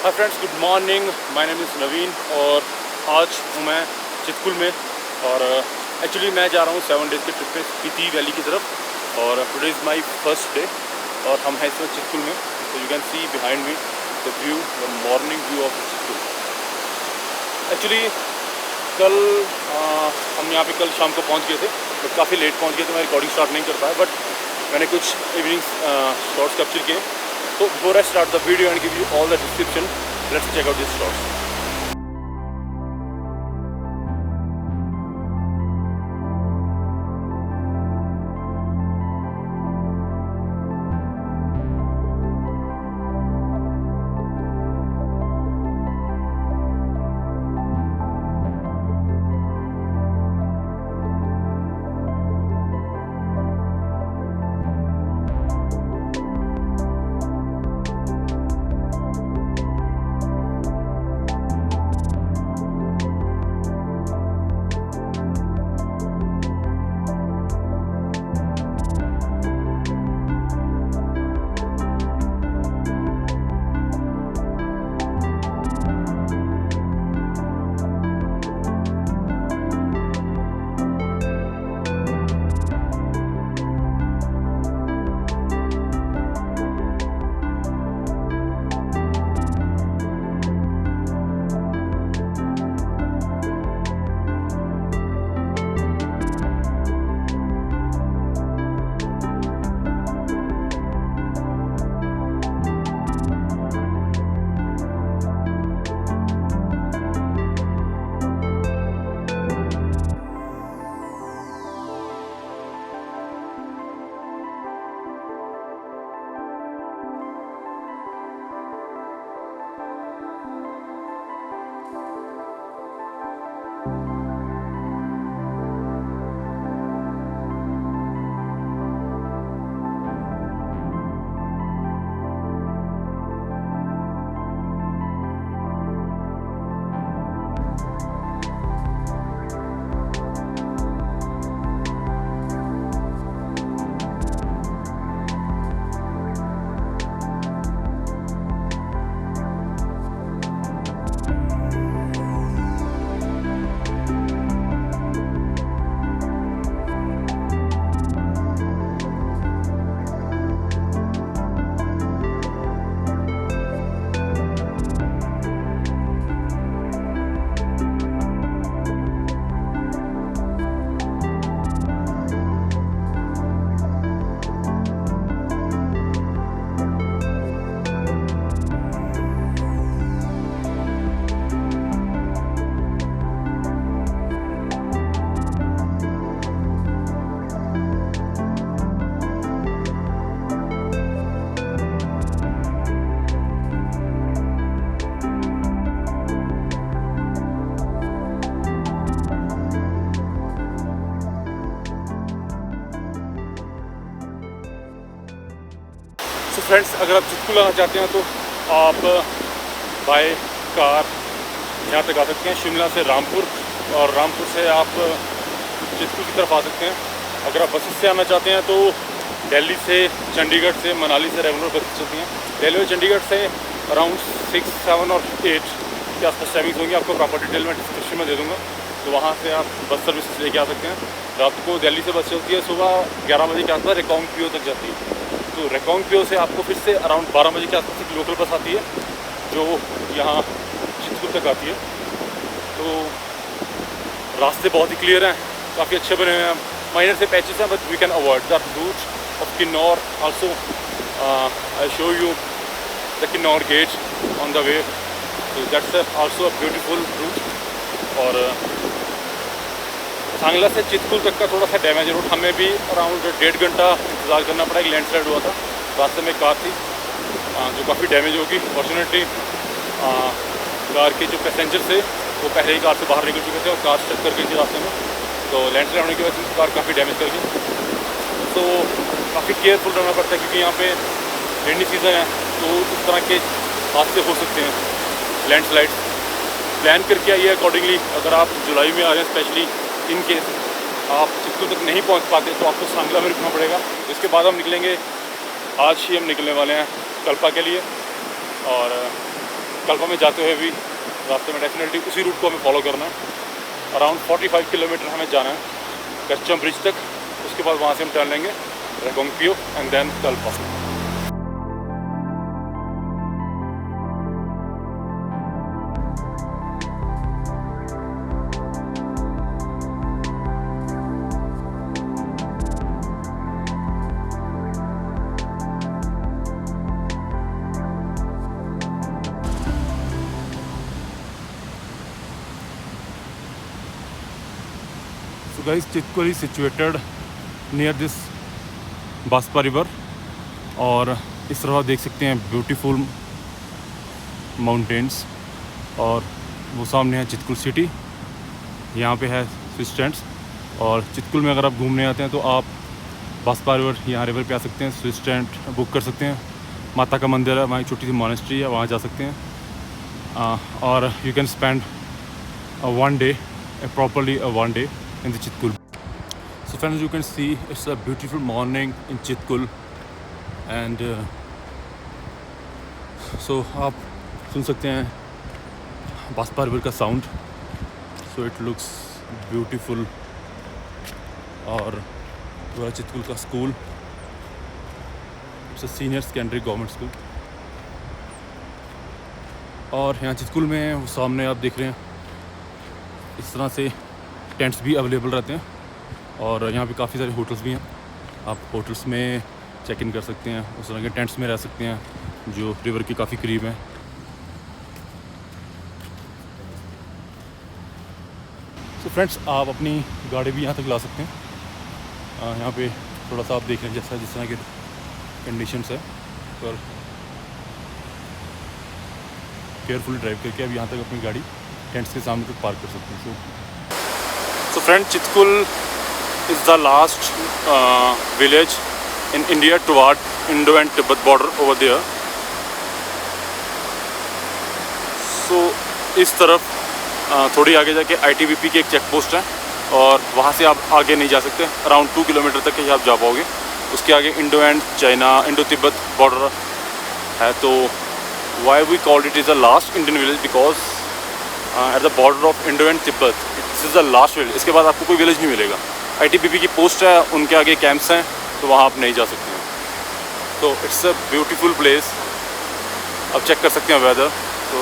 Hi friends, good morning. My name is Naveen और आज हूँ मैं चितकुल में। और एक्चुअली मैं जा रहा हूँ 7 डेज़ के ट्रिप पे स्पीति वैली की तरफ। और today is my first day और हम हैं इस वक्त चितकुल में। तो you can see behind me the view, the morning view of Chitkul. Actually कल हम यहाँ पे कल शाम को पहुँच गए थे, बट काफ़ी लेट पहुँच गए थे। मैं रिकॉर्डिंग स्टार्ट नहीं कर पाया, बट मैंने कुछ इवनिंग शॉट्स कैप्चर किए। So before I start the video and give you all the description, let's check out these shots. तो फ्रेंड्स, अगर आप चितकुल आना चाहते हैं तो आप बाय कार यहाँ तक आ सकते हैं, शिमला से रामपुर, और रामपुर से आप चितकुल की तरफ आ सकते हैं। अगर आप बसेस से आना चाहते हैं तो दिल्ली से, चंडीगढ़ से, मनाली से रेगुलर बसेस चलती हैं। दिल्ली और चंडीगढ़ से अराउंड 6, 7 और 8 के आसपास टाइमिंग्स होंगी। आपको प्रॉपर डिटेल मैं डिस्क्रिप्शन में दे दूँगा, तो वहाँ से आप बस सर्विसेज लेके आ सकते हैं। रात को दिल्ली से बस चलती है, सुबह 11 बजे के आसपास रिकांगपिओ तक जाती है। तो रिकांगपिओ से आपको फिर से अराउंड 12 बजे के आसपास एक लोकल बस आती है जो यहाँ चितकुल तक आती है। तो रास्ते बहुत ही क्लियर हैं, काफ़ी अच्छे बने हुए हैं। माइनर से पैचेस हैं, but we can avoid the route of Kinnaur also. I show you the Kinnaur gate on the way, तो that's also a beautiful route. और सांगला से चितकुल तक का थोड़ा सा डैमेज रूट, हमें भी अराउंड 1.5 घंटा इंतज़ार करना पड़ा। एक लैंडस्लाइड हुआ था, रास्ते में कार थी जो काफ़ी डैमेज होगी। फॉर्चुनेटली कार के जो पैसेंजर थे वो पहले ही कार से बाहर निकल चुके थे और कार स्टक कर गई थी रास्ते में, तो लैंडस्लाइड होने की वजह से कार काफ़ी डैमेज कर गई। तो काफ़ी केयरफुल रहना पड़ता है, क्योंकि यहाँ पे रेनी सीज़न है, तो इस तरह के हादसे हो सकते हैं, लैंडस्लाइड्स। प्लान करके आइए अकॉर्डिंगली। अगर आप जुलाई में आ रहे हैं, स्पेशली इन केस आप चितकुल तक नहीं पहुंच पाते तो आपको सांगला में रुकना पड़ेगा। इसके बाद हम निकलेंगे, आज ही हम निकलने वाले हैं कल्पा के लिए। और कल्पा में जाते हुए भी रास्ते में डेफिनेटली उसी रूट को हमें फॉलो करना है। अराउंड 45 किलोमीटर हमें जाना है कच्चम ब्रिज तक, उसके बाद वहाँ से हम टर्न लेंगे रेगोंगपियो and then Kalpa. So guys, Chitkul is situated near this बांसपा river, और इस तरफ आप देख सकते हैं ब्यूटीफुल माउंटेन्स, और वो सामने है चितकुल सिटी। यहाँ पे है स्विस टेंट्स, और चितकुल में अगर आप घूमने आते हैं तो आप बांसपा रिवर, यहाँ रिवर पे आ सकते हैं, स्विस टेंट बुक कर सकते हैं। माता का मंदिर है, वहाँ एक छोटी सी मॉनेस्ट्री है, वहाँ जा सकते हैं, और you can spend one day, properly one day in the Chitkul. So friends, you can see it's a beautiful morning in Chitkul, and so आप सुन सकते हैं बांसपा रिवर का sound. So it looks beautiful, और वह चितकुल का school, it's a senior secondary government school. और यहाँ चितकुल में वो सामने आप देख रहे हैं इस तरह से टेंट्स भी अवेलेबल रहते हैं, और यहाँ पे काफ़ी सारे होटल्स भी हैं। आप होटल्स में चेक इन कर सकते हैं, उस तरह के टेंट्स में रह सकते हैं जो रिवर के काफ़ी करीब हैं। तो फ्रेंड्स, आप अपनी गाड़ी भी यहाँ तक ला सकते हैं। यहाँ पे थोड़ा सा आप देख लें जैसा जिस तरह के कंडीशंस है, पर केयरफुली ड्राइव करके अब यहाँ तक अपनी गाड़ी टेंट्स के सामने तक पार्क कर सकते हैं। So friend, Chitkul is the last village in India toward Indo and Tibet border over there. So इस तरफ थोड़ी आगे जाके ITBP की एक चेक पोस्ट है, और वहाँ से आप आगे नहीं जा सकते। अराउंड 2 किलोमीटर तक ही आप जा पाओगे। उसके आगे Indo and China, Indo Tibet border है। तो why we called it is the last Indian village, because at the border of Indo and Tibet this is the last village. इसके बाद आपको कोई विलेज नहीं मिलेगा। ITBP की पोस्ट है, उनके आगे कैंप्स हैं, तो वहाँ आप नहीं जा सकते हैं। तो इट्स अ ब्यूटीफुल प्लेस। आप चेक कर सकते हैं वेदर। तो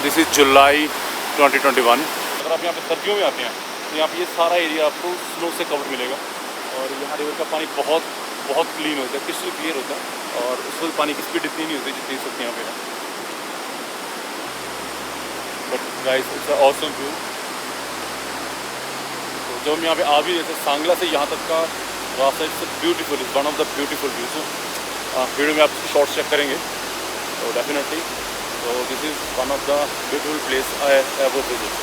दिस इज़ जुलाई 2021। अगर आप यहाँ पे सर्दियों में आते हैं तो यहाँ पे ये सारा एरिया आपको स्नो से कवर मिलेगा, और यहाँ रिवर का पानी बहुत बहुत क्लीन होता है, क्रिस्टल क्लियर होता है, और उस वक्त पानी की स्पीड इतनी नहीं होती जितनी इस वक्त यहाँ पे है। But guys, it's a awesome view. तो जब हम यहाँ पे आ भी जैसे सांगला से यहाँ तक का रास्ता, it's beautiful, is one of the beautiful view. तो वीडियो में आप शॉर्ट्स चेक करेंगे तो डेफिनेटली। तो this is one of the beautiful place I ever visit.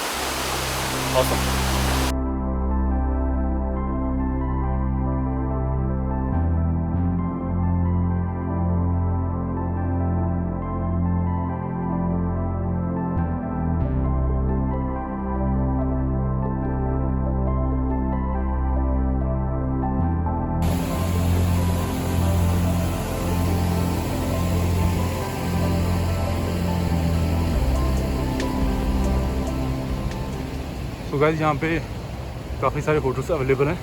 Awesome. तो गाइस, यहाँ पे काफ़ी सारे होटल्स अवेलेबल हैं।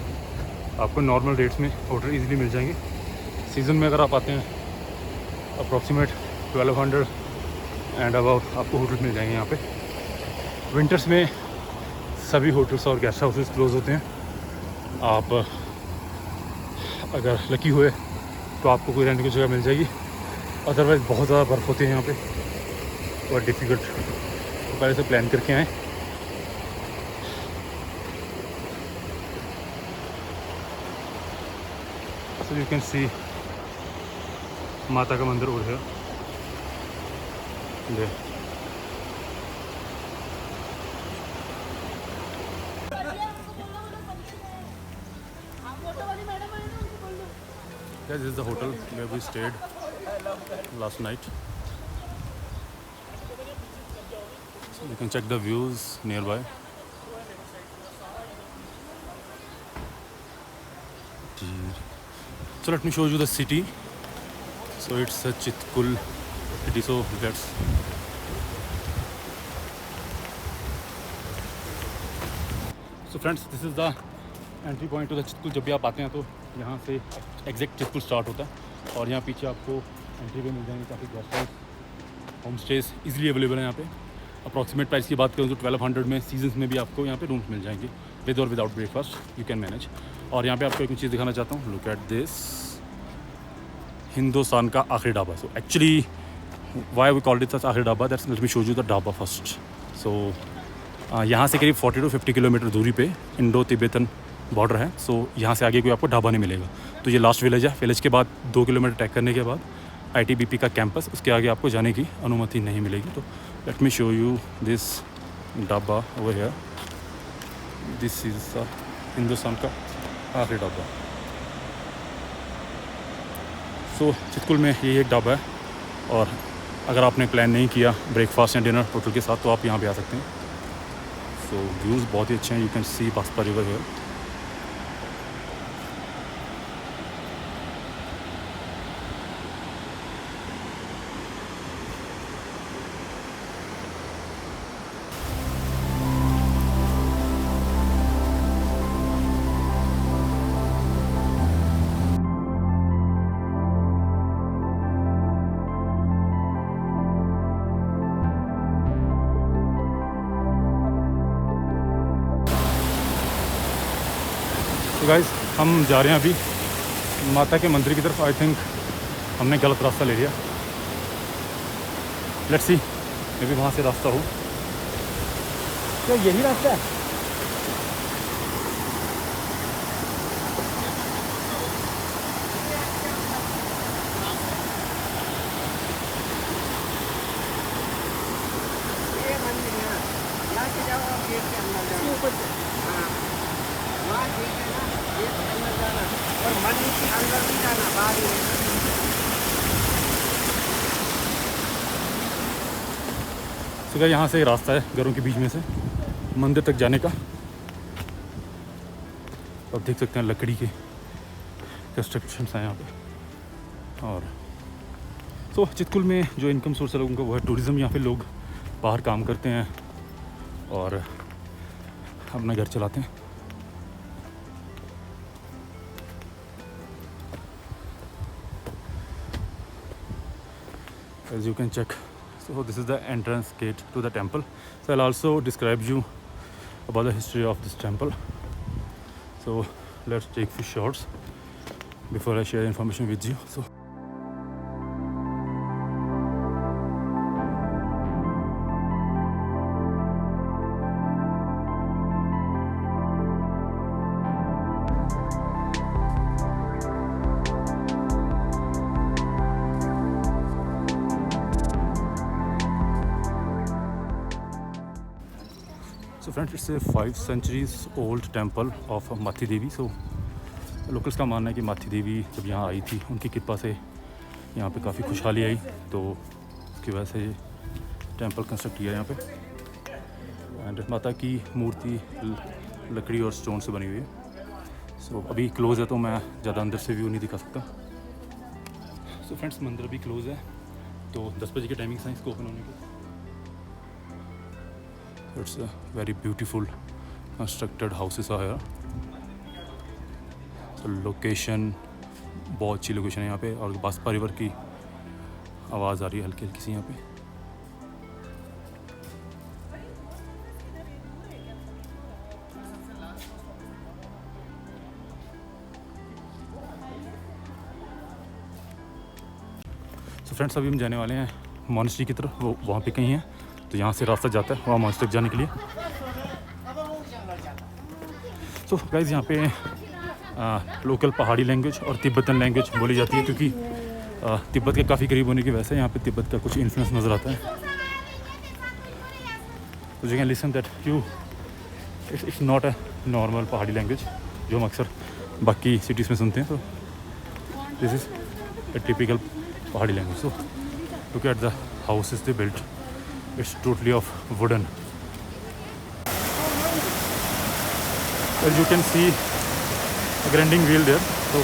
आपको नॉर्मल रेट्स में होटल इजीली मिल जाएंगे। सीज़न में अगर आप आते हैं अप्रॉक्सीमेट 1200 एंड अबाउट आपको होटल मिल जाएंगे यहाँ पे। विंटर्स में सभी होटल्स और गेस्ट हाउसेस क्लोज होते हैं। आप अगर लकी हुए तो आपको कोई रहने की जगह मिल जाएगी, अदरवाइज़ बहुत ज़्यादा बर्फ़ होती है यहाँ पे, बहुत डिफ़िकल्ट। तो पहले से प्लान करके आएँ। So you can see माता का मंदिर over here. There. Guys, this is the hotel where we stayed last night. So you can check the views nearby. So let me show you the city. So it's a Chitkul city. So let's so friends, this is the entry point two the Chitkul. जब भी आप आते हैं तो यहाँ से exact Chitkul start होता है और यहाँ पीछे आपको एंट्री पे मिल जाएंगे काफ़ी guest house, home stage easily available है यहाँ पे। अप्रॉक्सीमेट प्राइस की बात करूँ तो 1200 में सीजन्स में भी आपको यहाँ पे रूम्स मिल जाएंगे विद और without breakfast, you can manage. और यहाँ पे आपको एक चीज़ दिखाना चाहता हूँ, लुक एट दिस, हिंदुस्तान का आखिरी ढाबा। So actually why we called it such आखिरी ढाबा, that's let me show you the dhaba first. So यहाँ से करीब 40 to 50 किलोमीटर दूरी पे इंडो तिब्बतन बॉर्डर है। सो यहाँ से आगे कोई आपको ढाबा नहीं मिलेगा। तो ये लास्ट विलेज है। विलेज के बाद 2 किलोमीटर ट्रैक करने के बाद ITBP का कैंपस, उसके आगे आपको जाने की अनुमति नहीं मिलेगी। तो late me show you this dhaba over here. This is Hindustan का आखिरी ढाबा। सो चितकुल में ये एक ढाबा है और अगर आपने प्लान नहीं किया ब्रेकफास्ट या डिनर होटल के साथ तो आप यहाँ पे आ सकते हैं। सो व्यूज़ बहुत ही अच्छे हैं, you can see Baspa river here. तो गाइस, हम जा रहे हैं अभी माता के मंदिर की तरफ। आई थिंक हमने गलत रास्ता ले लिया। लेट्स सी, मे भी वहाँ से रास्ता हो। क्या यही रास्ता है? ये मंदिर है ना, यहाँ से जाओ और गेट के अंदर जाओ। ऊपर से वहाँ ठीक है ना, गेट के अंदर जाना और मंदिर के अंदर भी जाना, बाहर ही नहीं। तो यहाँ से रास्ता है घरों के बीच में से मंदिर तक जाने का। आप देख सकते हैं लकड़ी के कंस्ट्रक्शंस हैं यहाँ पे। और तो चितकुल में जो इनकम सोर्स है लोगों का वो है टूरिज़्म। यहाँ पे लोग बाहर काम करते हैं और अपना घर चलाते हैं। As you can check, so this is the entrance gate to the temple. So I'll also describe you about the history of this temple. So let's take few shots before I share information with you. So friends, it's a 5 centuries old temple of माथी देवी. So locals का मानना है कि माथी देवी जब यहाँ आई थी उनकी कृपा से यहाँ पे काफ़ी खुशहाली आई, तो उसकी वजह से ये टेम्पल कंस्ट्रक्ट किया यहाँ पे। एंड माता की मूर्ति लकड़ी और स्टोन से बनी हुई है। सो अभी क्लोज़ है तो मैं ज़्यादा अंदर से व्यू नहीं दिखा सकता। सो फ्रेंड्स, मंदिर अभी क्लोज़ है, तो 10 बजे की टाइमिंग है इसको ओपन होने की। It's a very beautiful constructed houses are here. So location बहुत अच्छी लोकेशन है यहाँ पे और बास्पा रिवर की आवाज़ आ रही है हल्की हल्की सी यहाँ पे। So फ्रेंड्स, अभी हम जाने वाले हैं मॉनेस्ट्री की तरफ, वो वहाँ पे कहीं है, तो यहाँ से रास्ता जाता है वहाँ मॉनेस्ट्री तक जाने के लिए। सो गाइस, यहाँ पे लोकल पहाड़ी लैंग्वेज और तिब्बतन लैंग्वेज बोली जाती है, क्योंकि तिब्बत के काफ़ी करीब होने की वजह से यहाँ पे तिब्बत का कुछ इन्फ्लुएंस नज़र आता है। तो you can listen that you it's not a normal पहाड़ी लैंग्वेज जो हम अक्सर बाकी सिटीज़ में सुनते हैं। तो this is a typical Pahadi language. So look at the houses they built. It's totally of wooden. As you can see a grinding wheel there. तो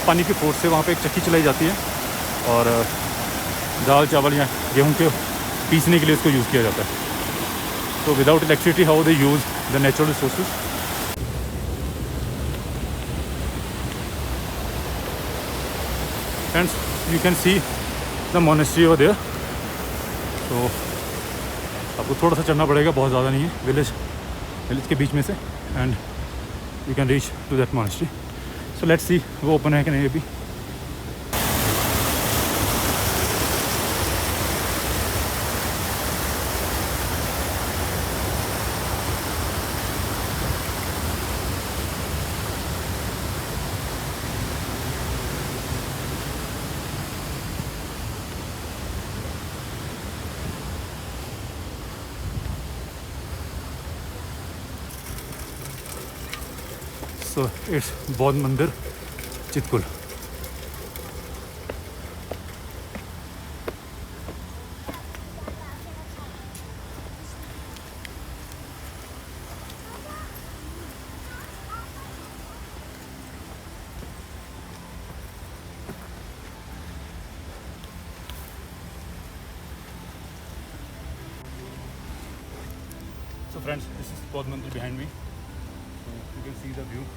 पानी की फोर्स से वहाँ पे एक चक्की चलाई जाती है और दाल चावल या गेहूँ के पीसने के लिए इसको यूज़ किया जाता है. So without electricity, how they use the natural resources? Friends, you can see the monastery over there. तो आपको थोड़ा सा चढ़ना पड़ेगा, बहुत ज़्यादा नहीं है, विलेज के बीच में से, and you can reach to that monastery. So let's see वो ओपन है कि नहीं अभी. So it's बौद्ध मंदिर Chitkul. So friends, this is बौद्ध मंदिर behind me. So you can see the view.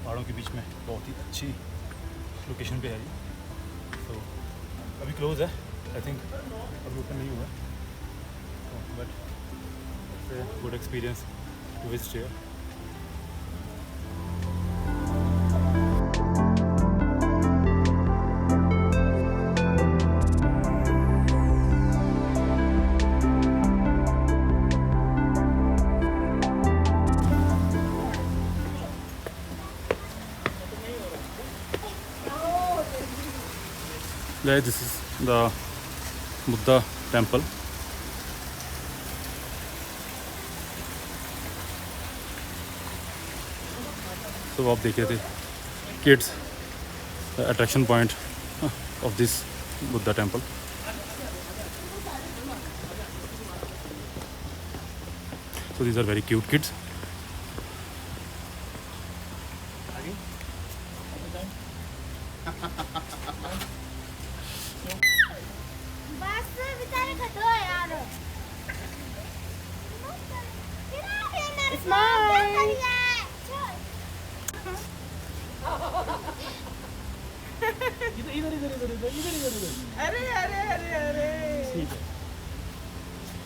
पहाड़ों के बीच में बहुत ही अच्छी लोकेशन पे है ये. तो अभी क्लोज है, आई थिंक अभी ओपन नहीं हुआ है, but good experience to visit here. This is the Buddha temple. So आप देख रहे थे kids attraction point of this Buddha temple. So these are very cute kids. अरे अरे अरे अरे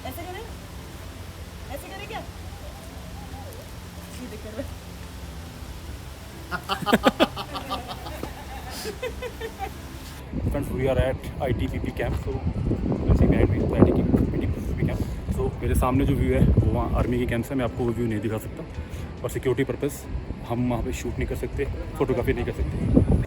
ऐसे करें, ऐसे करें क्या? सीधे कर. Friends, we are at ITBP camp. So you can see behind me the ITBP camp. So मेरे सामने जो व्यू है वो वहाँ आर्मी के कैंप से, मैं आपको वो व्यू नहीं दिखा सकता, और सिक्योरिटी पर्पस हम वहाँ पे शूट नहीं कर सकते, फोटोग्राफी नहीं कर सकते.